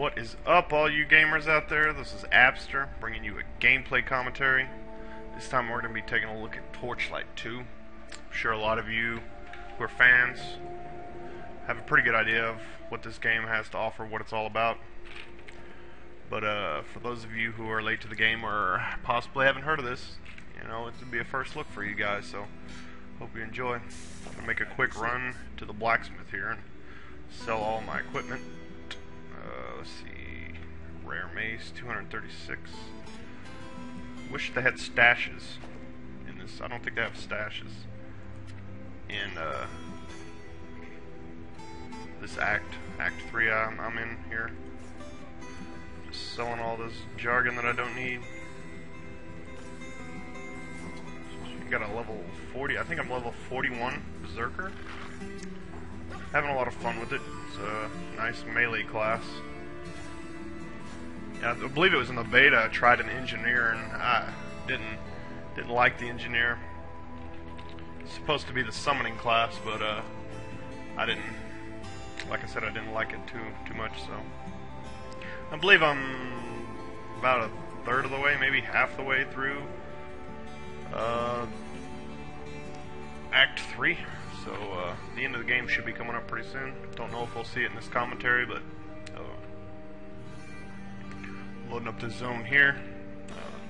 What is up, all you gamers out there? This is Abster, bringing you a gameplay commentary. This time we're going to be taking a look at Torchlight 2. I'm sure a lot of you who are fans have a pretty good idea of what this game has to offer, what it's all about. But for those of you who are late to the game or possibly haven't heard of this, you know, it would be a first look for you guys, so hope you enjoy. I'm going to make a quick run to the blacksmith here and sell all my equipment. Let's see, rare mace, 236. Wish they had stashes in this. I don't think they have stashes in this Act 3 I'm in here. Just selling all this jargon that I don't need. Got a level 40, I think I'm level 41 berserker. Having a lot of fun with it. It's a nice melee class. Yeah, I believe it was in the beta. I tried an engineer and I didn't like the engineer. It's supposed to be the summoning class, but I didn't. Like I said, I didn't like it too much. So I believe I'm about a third of the way, maybe half the way through Act 3. So the end of the game should be coming up pretty soon. Don't know if we'll see it in this commentary, but loading up the zone here.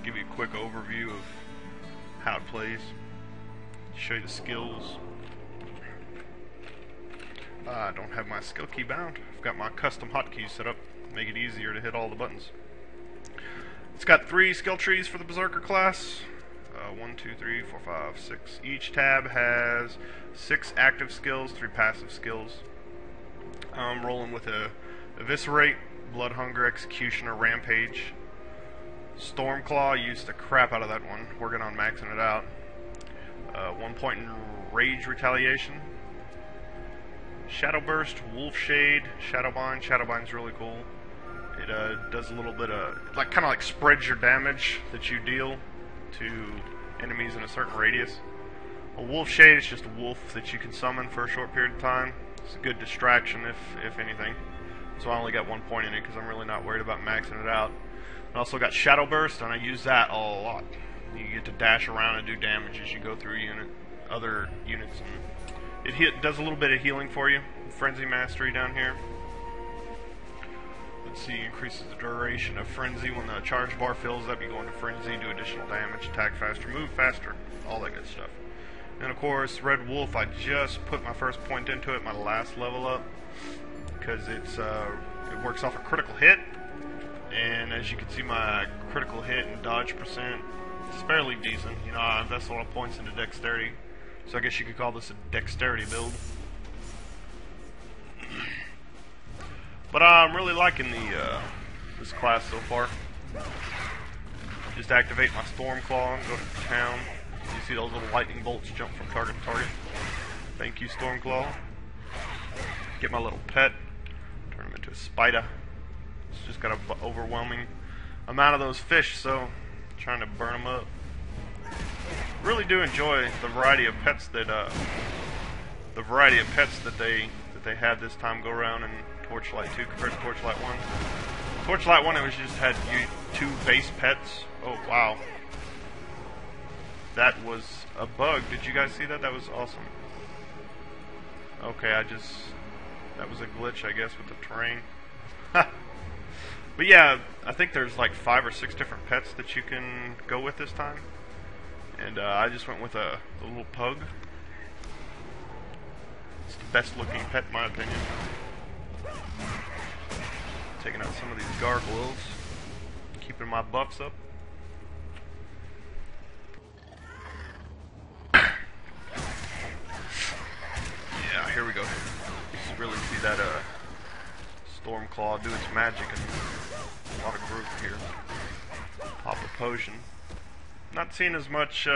Give you a quick overview of how it plays. Show you the skills. I don't have my skill key bound. I've got my custom hotkeys set up to make it easier to hit all the buttons. It's got 3 skill trees for the berserker class. 1, 2, 3, 4, 5, 6. Each tab has 6 active skills, 3 passive skills. I'm rolling with a Eviscerate, Blood Hunger, Executioner, Rampage. Stormclaw, used the crap out of that one. Working on maxing it out. 1 point in Rage Retaliation. Shadow Burst, Wolf Shade, Shadowbind. Shadowbind's really cool. It does a little bit of, kind of like spreads your damage that you deal to enemies in a certain radius. A Wolf Shade is just a wolf that you can summon for a short period of time. It's a good distraction if anything. So I only got 1 point in it because I'm really not worried about maxing it out. I also got Shadow Burst, and I use that a lot. You get to dash around and do damage as you go through other units. And it does a little bit of healing for you. Frenzy Mastery down here. Let's see, increases the duration of Frenzy. When the charge bar fills up, you go into Frenzy, do additional damage, attack faster, move faster, all that good stuff. And of course, Red Wolf, I just put my first point into it, my last level up, because it works off a critical hit, and as you can see, my critical hit and dodge percent is fairly decent. You know, I invest a lot of points into dexterity, so I guess you could call this a dexterity build. But I'm really liking this class so far. Just activate my Stormclaw and go to town. You see those little lightning bolts jump from target to target. Thank you, Stormclaw. Get my little pet, turn him into a spider. It's just got an overwhelming amount of those fish, so I'm trying to burn them up. Really do enjoy the variety of pets that they had this time go around in Torchlight 2 compared to Torchlight 1. Torchlight 1, it was just had 2 base pets. Oh wow, that was a bug. Did you guys see that? That was awesome. Okay, that was a glitch, I guess, with the terrain. But yeah, I think there's like 5 or 6 different pets that you can go with this time, and I just went with a little pug. It's the best looking pet in my opinion. Taking out some of these gargoyles, keeping my buffs up. Yeah, here we go. You really see that Stormclaw do its magic and a lot of group here. Pop a potion. Not seeing as much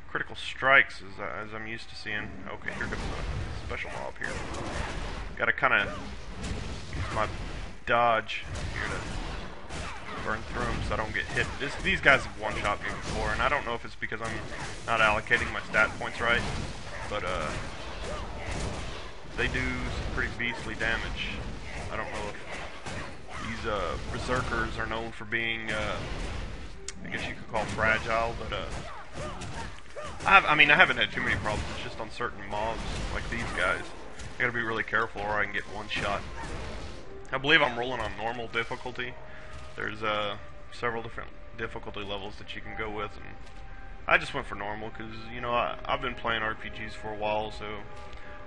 critical strikes as I'm used to seeing. Okay, here comes a special mob here. Gotta kind of use my dodge here to burn through them so I don't get hit. These guys have one-shot me before, and I don't know if it's because I'm not allocating my stat points right, but they do some pretty beastly damage. I don't know if berserkers are known for being, I guess you could call fragile, but I mean, I haven't had too many problems. It's just on certain mobs like these guys. I gotta be really careful or I can get one shot. I believe I'm rolling on normal difficulty. There's several different difficulty levels that you can go with, and I just went for normal because, you know, I've been playing RPGs for a while, so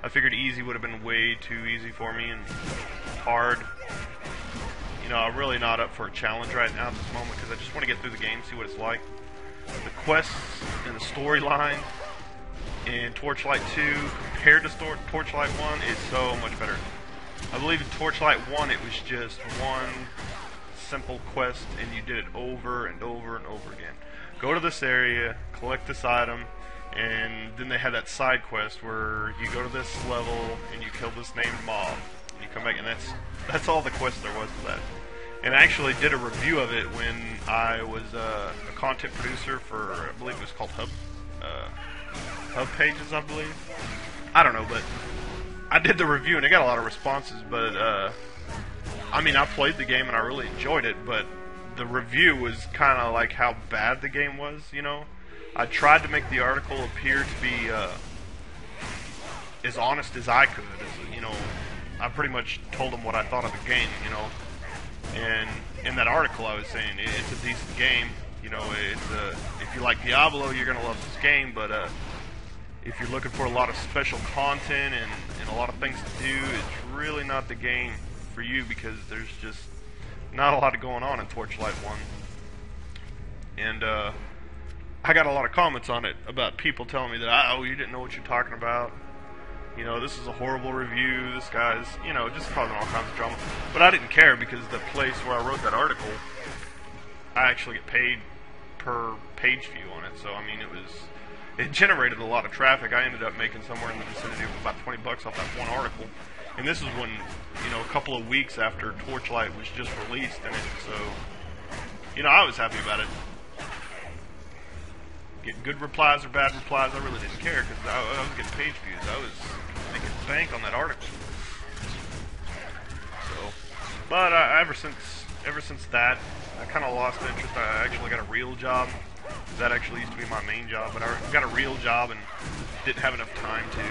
I figured easy would have been way too easy for me, and hard. You know, I'm really not up for a challenge right now at this moment because I just want to get through the game, see what it's like. The quests and the storyline in Torchlight 2 compared to Torchlight 1 is so much better. I believe in Torchlight 1 it was just one simple quest and you did it over and over and over again. Go to this area, collect this item, and then they had that side quest where you go to this level and you kill this named mob. And you come back, and that's all the quest there was to that. And I actually did a review of it when I was a content producer for, I believe it was called Hub Pages, I believe. I don't know, but I did the review and it got a lot of responses, but I mean, I played the game and I really enjoyed it, but the review was kind of like how bad the game was, you know? I tried to make the article appear to be as honest as I could. You know, I pretty much told them what I thought of the game, you know? And in that article I was saying, it's a decent game, you know, if you like Diablo, you're going to love this game, but if you're looking for a lot of special content and a lot of things to do, it's really not the game for you because there's just not a lot going on in Torchlight 1. And I got a lot of comments on it about people telling me that, oh, you didn't know what you're talking about. You know, this is a horrible review, this guy's, you know, just causing all kinds of drama. But I didn't care because the place where I wrote that article, I actually get paid per page view on it. So, I mean, it generated a lot of traffic. I ended up making somewhere in the vicinity of about $20 off that one article. And this is when, you know, a couple of weeks after Torchlight was just released in it. So, you know, I was happy about it. Getting good replies or bad replies, I really didn't care because I was getting page views. I was making bank on that article. So, but ever since that, I kind of lost interest. I actually got a real job. That actually used to be my main job, but I got a real job and didn't have enough time to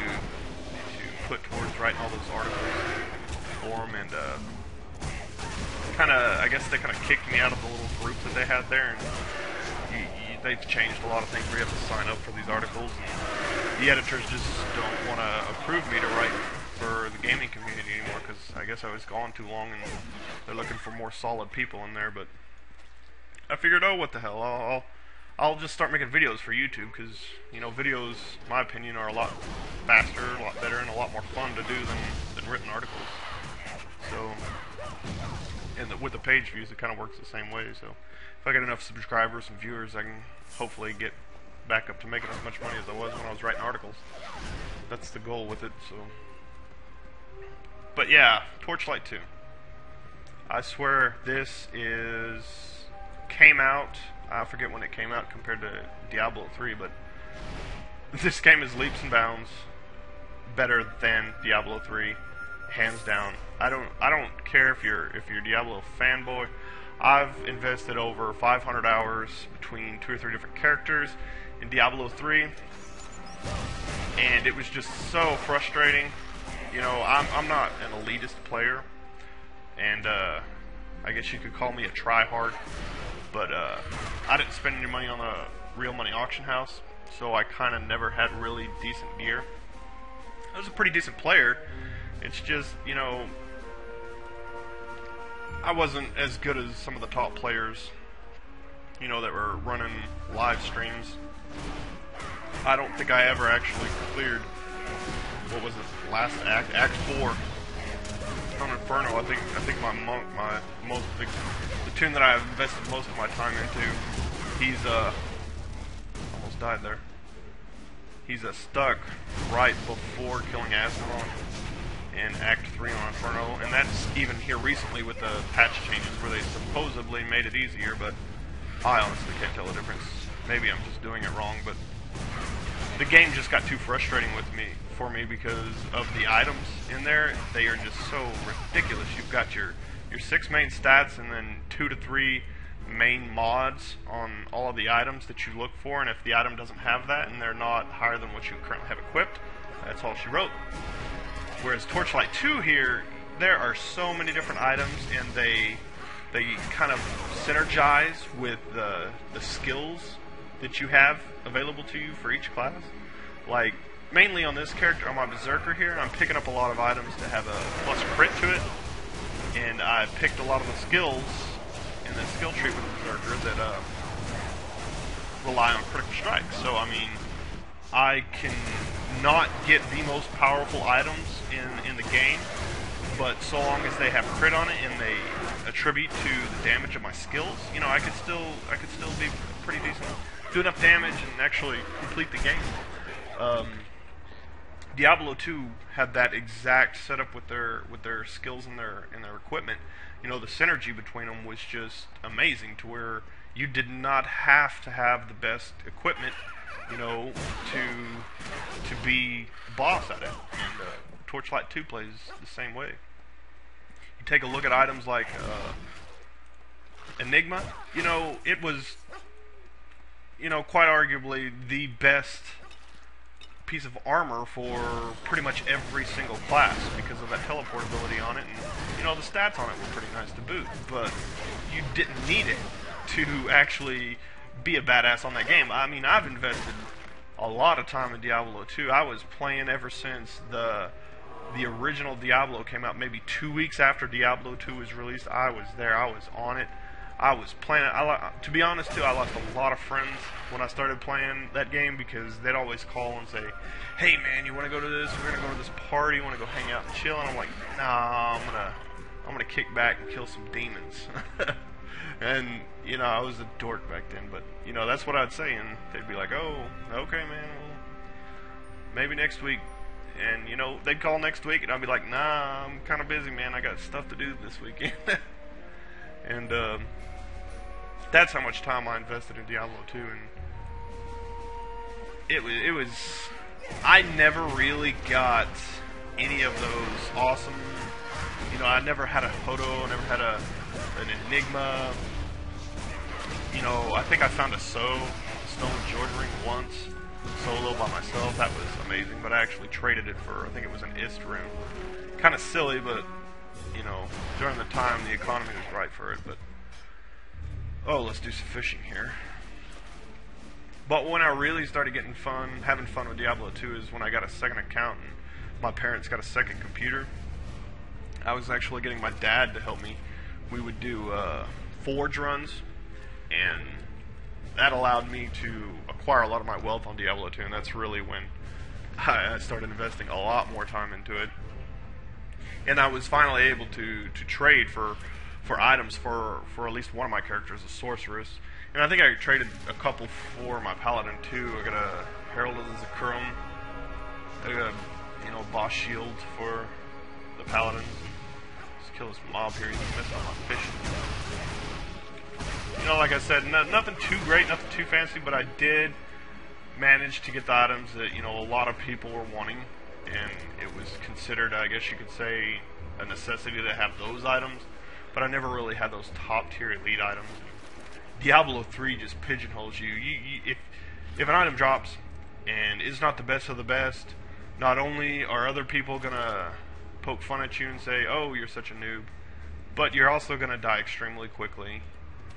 put towards writing all those articles for them, and I guess they kind of kicked me out of the little group that they had there, and they've changed a lot of things where you have to sign up for these articles, and the editors just don't want to approve me to write for the gaming community anymore, because I guess I was gone too long, and they're looking for more solid people in there. But I figured, oh, what the hell, I'll just start making videos for YouTube, because, you know, videos, in my opinion, are a lot faster, a lot better, and a lot more fun to do than written articles. So, and with the page views, it kind of works the same way. So, if I get enough subscribers and viewers, I can hopefully get back up to making as much money as I was when I was writing articles. That's the goal with it. So, but yeah, Torchlight 2. I swear this came out. I forget when it came out compared to Diablo 3, but this game is leaps and bounds better than Diablo 3, hands down. I don't care if you're Diablo fanboy. I've invested over 500 hours between 2 or 3 different characters in Diablo 3, and it was just so frustrating. You know, I'm not an elitist player, and I guess you could call me a try-hard. But I didn't spend any money on a real money auction house, so I kind of never had really decent gear. I was a pretty decent player. It's just, you know, I wasn't as good as some of the top players, you know, that were running live streams. I don't think I ever actually cleared, what was it, last act, Act 4 on Inferno. I think my monk, the tune that I've invested most of my time into, he's almost died there. He's stuck right before killing Asimov in Act 3 on Inferno, and that's even here recently with the patch changes where they supposedly made it easier, but I honestly can't tell the difference. Maybe I'm just doing it wrong, but the game just got too frustrating for me because of the items in there. They are just so ridiculous. You've got your your 6 main stats and then 2 to 3 main mods on all of the items that you look for, and if the item doesn't have that and they're not higher than what you currently have equipped, that's all she wrote. Whereas Torchlight 2 here, there are so many different items, and they kind of synergize with the skills that you have available to you for each class. Like, mainly on this character, on my berserker here, I'm picking up a lot of items that have a plus crit to it, and I picked a lot of the skills in the skill tree with the berserker that rely on critical strike. So I mean, I can not get the most powerful items in the game, but so long as they have crit on it and they attribute to the damage of my skills, you know, I could still be pretty decent, do enough damage and actually complete the game. Diablo 2 had that exact setup with their skills and their equipment. You know, the synergy between them was just amazing, to where you did not have to have the best equipment, you know, to be the boss at it. And Torchlight 2 plays the same way. You take a look at items like Enigma. You know, it was, you know, quite arguably the best piece of armor for pretty much every single class because of that teleportability on it, and you know, the stats on it were pretty nice to boot, but you didn't need it to actually be a badass on that game. I mean, I've invested a lot of time in Diablo 2. I was playing ever since the original Diablo came out, maybe 2 weeks after Diablo 2 was released. I was there, I was on it. I was playing it. To be honest, too, I lost a lot of friends when I started playing that game because they'd always call and say, "Hey, man, you want to go to this? We're gonna go to this party. Want to go hang out and chill?" And I'm like, "Nah, I'm gonna kick back and kill some demons." And you know, I was a dork back then, but you know, that's what I'd say, and they'd be like, "Oh, okay, man. Well, maybe next week." And you know, they'd call next week, and I'd be like, "Nah, I'm kind of busy, man. I got stuff to do this weekend." And that's how much time I invested in Diablo 2, and it was I never really got any of those awesome, you know, I never had a Hodo, never had an Enigma, you know, I think I found a Stone Jord ring once, solo by myself. That was amazing, but I actually traded it for, I think it was an Ist rune. Kind of silly, but you know, during the time the economy was right for it. But oh, let's do some fishing here. But when I really started having fun with Diablo 2 is when I got a second account and my parents got a second computer. I was actually getting my dad to help me. We would do forge runs, and that allowed me to acquire a lot of my wealth on Diablo 2, and that's really when I started investing a lot more time into it. And I was finally able to trade for items for at least one of my characters, a sorceress. And I think I traded a couple for my paladin too. I got a Herald of the Zakarum. I got a, you know, boss shield for the paladin. Let's kill this mob here. He's messing up my fishing. You know, like I said, nothing too great, nothing too fancy, but I did manage to get the items that, you know, a lot of people were wanting. And it was considered, I guess you could say, a necessity to have those items, but I never really had those top tier elite items. Diablo 3 just pigeonholes you. If an item drops and is not the best of the best, not only are other people gonna poke fun at you and say, "Oh, you're such a noob," but you're also gonna die extremely quickly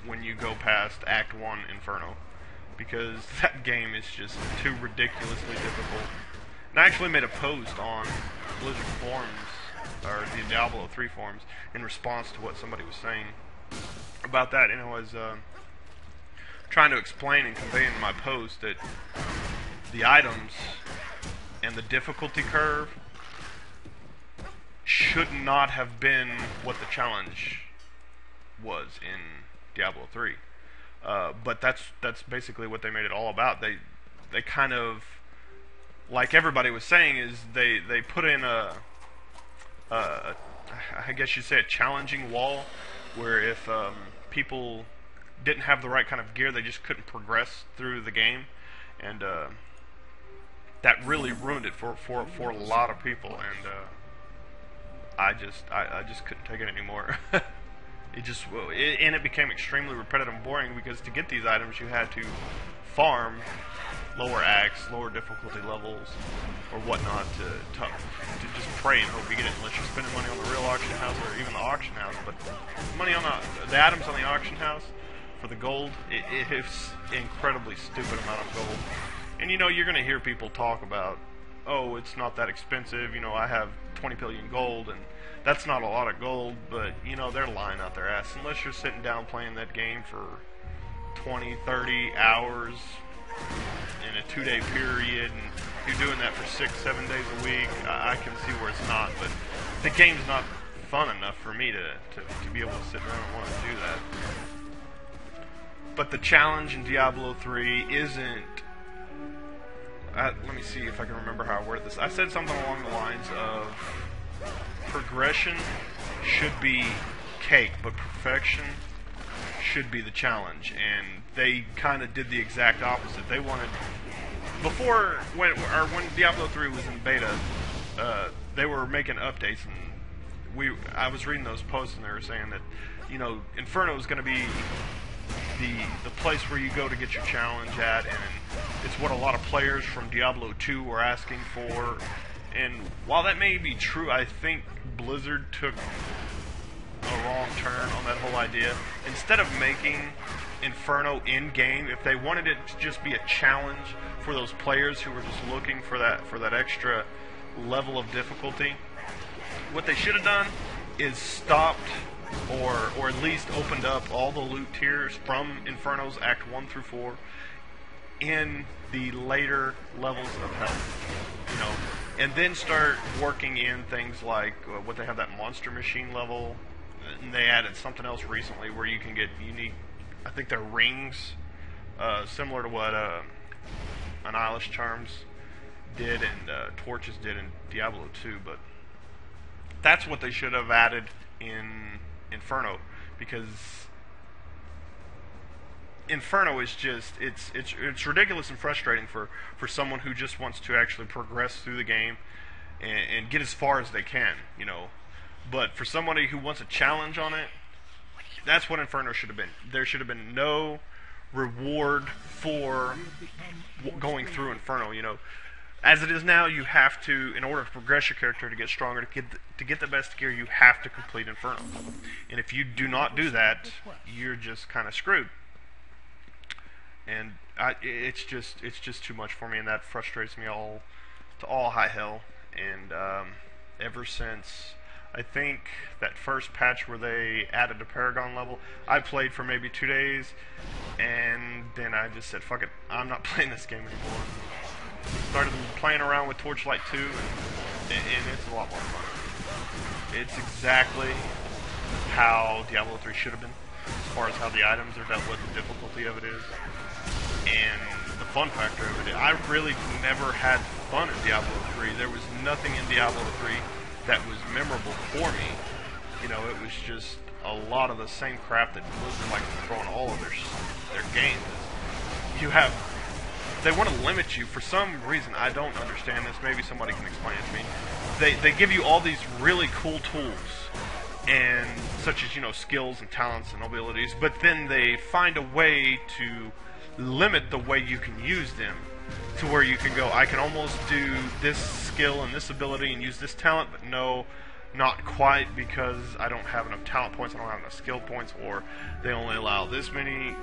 when you go past Act 1 Inferno, because that game is just too ridiculously difficult. And I actually made a post on Blizzard forums, or the Diablo 3 forums, in response to what somebody was saying about that. And I was trying to explain and convey in my post that the items and the difficulty curve should not have been what the challenge was in Diablo 3. But that's basically what they made it all about. They kind of, like everybody was saying, is they put in a I guess you'd say a challenging wall, where if people didn't have the right kind of gear, they just couldn't progress through the game, and that really ruined it for a lot of people. And I just couldn't take it anymore. And it became extremely repetitive and boring because to get these items you had to farm lower acts, lower difficulty levels, or whatnot to just pray and hope you get it unless you're spending money on the real auction house or even the auction house. But money on the items on the auction house for the gold, it's incredibly stupid amount of gold. And you know, you're going to hear people talk about, oh, it's not that expensive, you know, I have 20 billion gold, and that's not a lot of gold, but, you know, they're lying out their ass. Unless you're sitting down playing that game for 20, 30 hours in a 2-day period, and you're doing that for 6, 7 days a week, I can see where it's not, but the game's not fun enough for me to be able to sit around and want to do that. But the challenge in Diablo 3 isn't... let me see if I can remember how I worded this. I said something along the lines of progression should be cake, but perfection should be the challenge. And they kind of did the exact opposite. They wanted... Before, when Diablo 3 was in beta, they were making updates, and I was reading those posts, and they were saying that, you know, Inferno is going to be the place where you go to get your challenge at, and it's what a lot of players from Diablo 2 were asking for. And while that may be true, I think Blizzard took a wrong turn on that whole idea. Instead of making Inferno in-game, if they wanted it to just be a challenge for those players who were just looking for that extra level of difficulty, what they should have done is stopped or at least opened up all the loot tiers from Inferno's Act 1 through 4 in the later levels of hell, you know, and then start working in things like what they have, that monster machine level, and they added something else recently where you can get unique, I think they're rings, similar to what Annihilus Charms did and Torches did in Diablo 2, but that's what they should have added in Inferno, because Inferno is just it's ridiculous and frustrating for someone who just wants to actually progress through the game and get as far as they can, you know. But for somebody who wants a challenge on it, that's what Inferno should have been. There should have been no reward for going through Inferno, you know. As it is now, you have to, in order to progress your character to get stronger, to get the best gear, you have to complete Inferno. And if you do not do that, you're just kind of screwed. And it's just too much for me, and that frustrates me all to all high hell. And ever since, I think, that first patch where they added the Paragon level, I played for maybe 2 days, and then I just said, fuck it, I'm not playing this game anymore. Started playing around with Torchlight 2, and it's a lot more fun. It's exactly how Diablo 3 should have been, as far as how the items are dealt with, the difficulty of it is, and the fun factor of it. I really never had fun in Diablo 3. There was nothing in Diablo 3 that was memorable for me. You know, it was just a lot of the same crap that Blizzard likes to throw in all of their games. You have... They want to limit you for some reason. I don't understand this. Maybe somebody can explain it to me. They give you all these really cool tools, and such as, you know, skills and talents and abilities, but then they find a way to limit the way you can use them to where you can go, I can almost do this skill and this ability and use this talent, but no, not quite, because I don't have enough talent points, I don't have enough skill points, or they only allow this many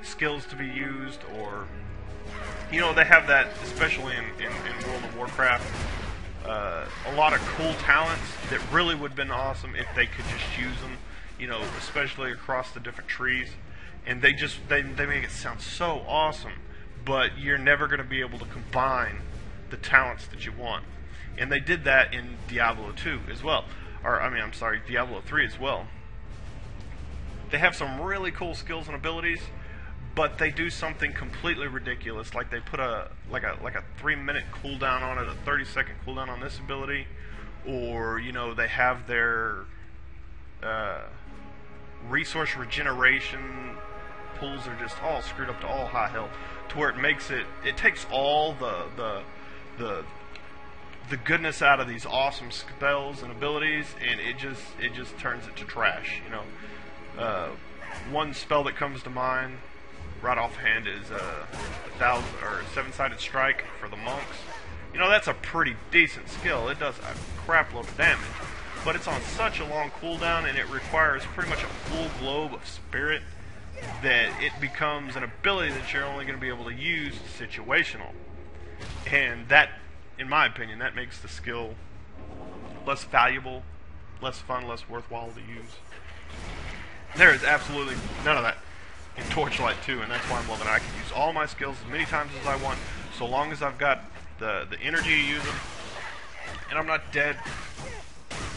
skills to be used, or... You know, they have that, especially in World of Warcraft, a lot of cool talents that really would have been awesome if they could just use them, you know, especially across the different trees. And they make it sound so awesome, but you're never going to be able to combine the talents that you want. And they did that in Diablo 2 as well. Or, I mean, I'm sorry, Diablo 3 as well. They have some really cool skills and abilities, but they do something completely ridiculous, like they put a 3-minute cooldown on it, a 30-second cooldown on this ability, or, you know, they have their resource regeneration pools are just all screwed up to all high hell, to where it takes all the goodness out of these awesome spells and abilities, and it just turns it to trash, you know. One spell that comes to mind right offhand is seven-sided strike for the monks. You know, that's a pretty decent skill. It does a crap load of damage, but it's on such a long cooldown, and it requires pretty much a full globe of spirit that it becomes an ability that you're only going to be able to use situational. And that, in my opinion, that makes the skill less valuable, less fun, less worthwhile to use. There is absolutely none of that in Torchlight 2, and that's why I'm loving it. I can use all my skills as many times as I want, so long as I've got the energy to use them, and I'm not dead.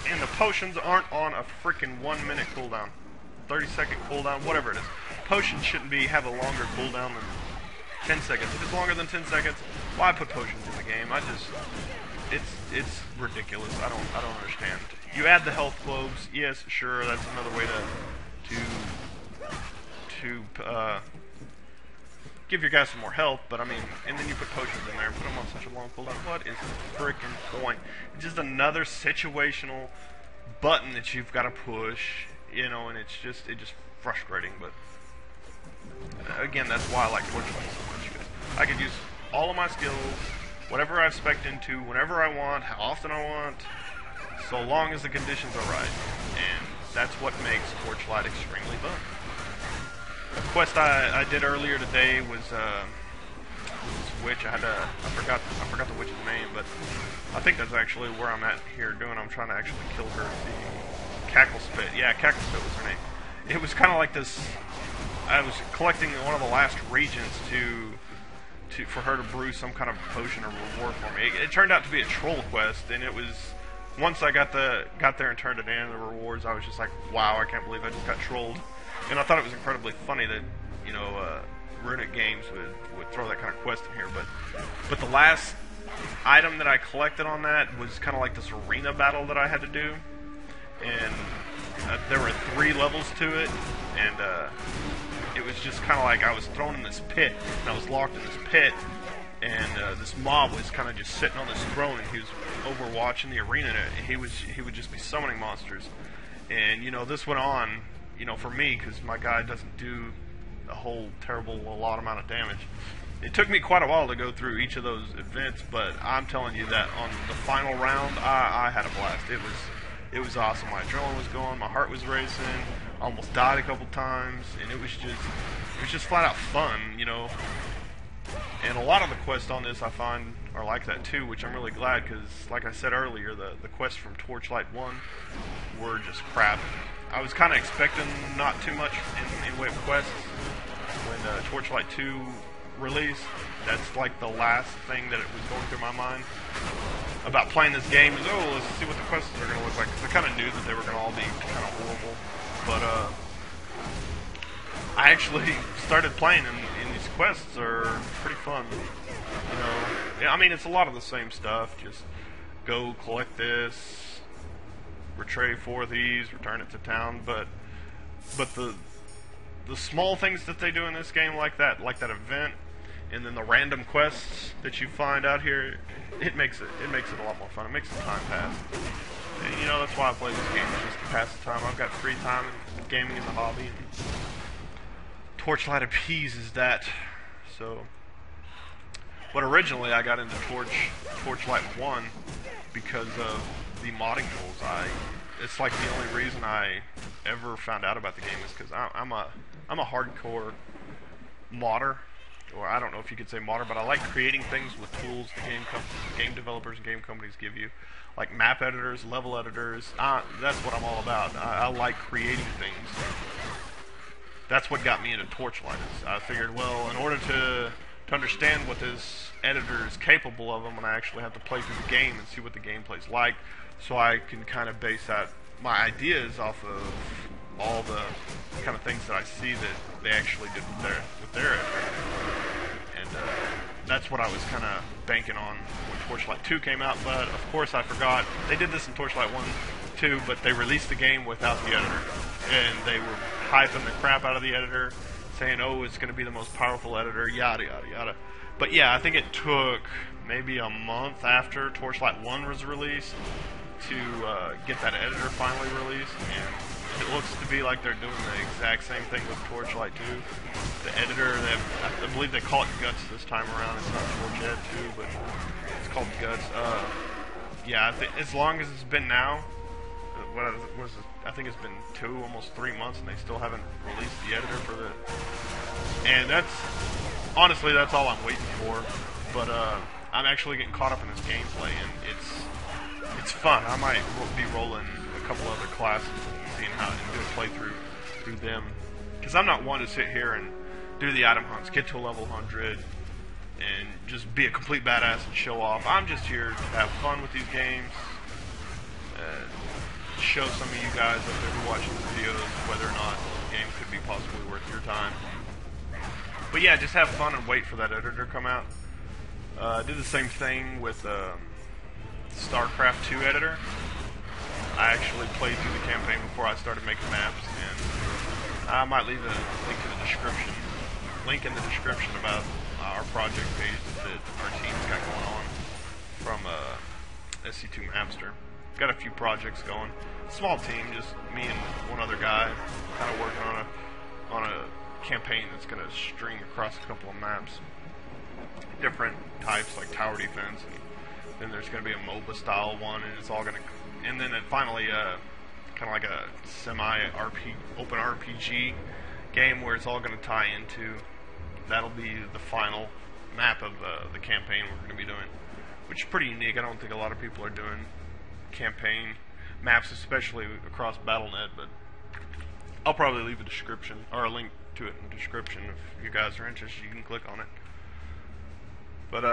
And the potions aren't on a freaking 1 minute cooldown, 30-second cooldown, whatever it is. Potions shouldn't have a longer cooldown than 10 seconds. If it's longer than 10 seconds, why put potions in the game? It's ridiculous. I don't understand. You add the health globes, yes, sure, that's another way to give your guys some more health, but I mean, and then you put potions in there and put them on such a long cooldown. What is the freaking point? It's just another situational button that you've got to push, you know, and it's just frustrating. But again, that's why I like Torchlight so much, because I could use all of my skills, whatever I've spec'd into, whenever I want, how often I want, so long as the conditions are right, and that's what makes Torchlight extremely fun. The quest I did earlier today was this witch. I forgot the witch's name, but I think that's actually where I'm at here doing. I'm trying to actually kill her. The Cackle Spit. Yeah, Cackle Spit was her name. It was kind of like this. I was collecting one of the last regions for her to brew some kind of potion or reward for me. It turned out to be a troll quest, and it was. Once I got there and turned it in, the rewards, I was just like, wow, I can't believe I just got trolled. And I thought it was incredibly funny that, you know, Runic Games would throw that kind of quest in here. But the last item that I collected on that was kind of like this arena battle that I had to do. And there were 3 levels to it. And it was just kind of like I was thrown in this pit. And I was locked in this pit. And this mob was kind of just sitting on this throne, and he was overwatching the arena, and he would just be summoning monsters. And, you know, this went on, you know, for me, because my guy doesn't do a whole a lot amount of damage. It took me quite a while to go through each of those events, but I'm telling you that on the final round, I had a blast. It was awesome. My adrenaline was going, my heart was racing, I almost died a couple times, and it was just flat out fun, you know. And a lot of the quests on this I find are like that too, which I'm really glad, because like I said earlier, the quests from Torchlight 1 were just crap. I was kind of expecting not too much in way of quests when Torchlight 2 released. That's like the last thing that it was going through my mind about playing this game is, oh, let's see what the quests are going to look like, because I kind of knew that they were going to all be kind of horrible. But I actually started playing, and these quests are pretty fun. You know, I mean, it's a lot of the same stuff. Just go collect this, retrieve 4 of these, return it to town. But the small things that they do in this game, like that event, and then the random quests that you find out here, it makes it a lot more fun. It makes the time pass. And you know, that's why I play this game, just to pass the time. I've got free time, and gaming is a hobby. And Torchlight appeases that. So, but originally I got into Torchlight 1 because of the modding tools. It's like the only reason I ever found out about the game is because I'm a hardcore modder, or I don't know if you could say modder, but I like creating things with tools the game developers and game companies give you, like map editors, level editors. That's what I'm all about. I like creating things. That's what got me into Torchlight. I figured, well, in order to understand what this editor is capable of, I'm going to actually have to play through the game and see what the gameplay's like, so I can kind of base out my ideas off of all the kind of things that I see that they actually did with their editor. And that's what I was kind of banking on when Torchlight 2 came out, but of course I forgot. They did this in Torchlight 1 too, but they released the game without the editor. And they were hyping the crap out of the editor, saying, oh, it's going to be the most powerful editor, yada, yada, yada. But yeah, I think it took maybe a month after Torchlight 1 was released to get that editor finally released. And It looks to be like they're doing the exact same thing with Torchlight 2. The editor, I believe they call it Guts this time around. It's not Torchlight 2, but it's called Guts. Yeah, as long as it's been now, what was it? I think it's been almost 3 months, and they still haven't released the editor for the. And honestly, that's all I'm waiting for. But I'm actually getting caught up in this gameplay, and it's fun. I might be rolling a couple other classes and seeing how to do a playthrough through them, because I'm not one to sit here and do the item hunts, get to a level 100, and just be a complete badass and show off. I'm just here to have fun with these games, show some of you guys up there who are watching the videos whether or not the game could be possibly worth your time. But yeah, just have fun and wait for that editor to come out. I did the same thing with StarCraft 2 editor. I actually played through the campaign before I started making maps, and I might leave a link in the description about our project page that our team's got going on from SC2 Mapster. Got a few projects going. Small team, just me and one other guy, kind of working on a campaign that's going to string across a couple of maps. Different types like tower defense, and then there's going to be a MOBA style one, and it's all going to, and then finally kind of like a open RPG game where it's all going to tie into. That'll be the final map of the campaign we're going to be doing, which is pretty unique. I don't think a lot of people are doing campaign maps, especially across Battle.net, but I'll probably leave a description or a link to it in the description. If you guys are interested, you can click on it. But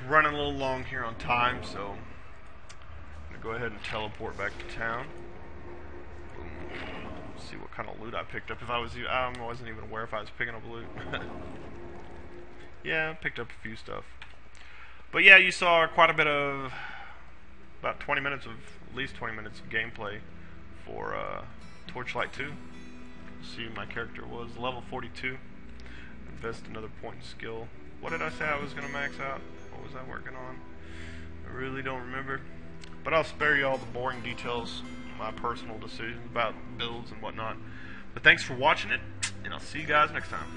running a little long here on time, so I'm gonna go ahead and teleport back to town. See what kind of loot I picked up. I wasn't even aware if I was picking up loot. Yeah, I picked up a few stuff. But yeah, you saw quite a bit of about 20 minutes of at least 20 minutes of gameplay for Torchlight 2. See, my character was level 42. Invest another point in skill. What did I say I was going to max out? What was I working on? I really don't remember. But I'll spare you all the boring details, my personal decisions about builds and whatnot. But thanks for watching it, and I'll see you guys next time.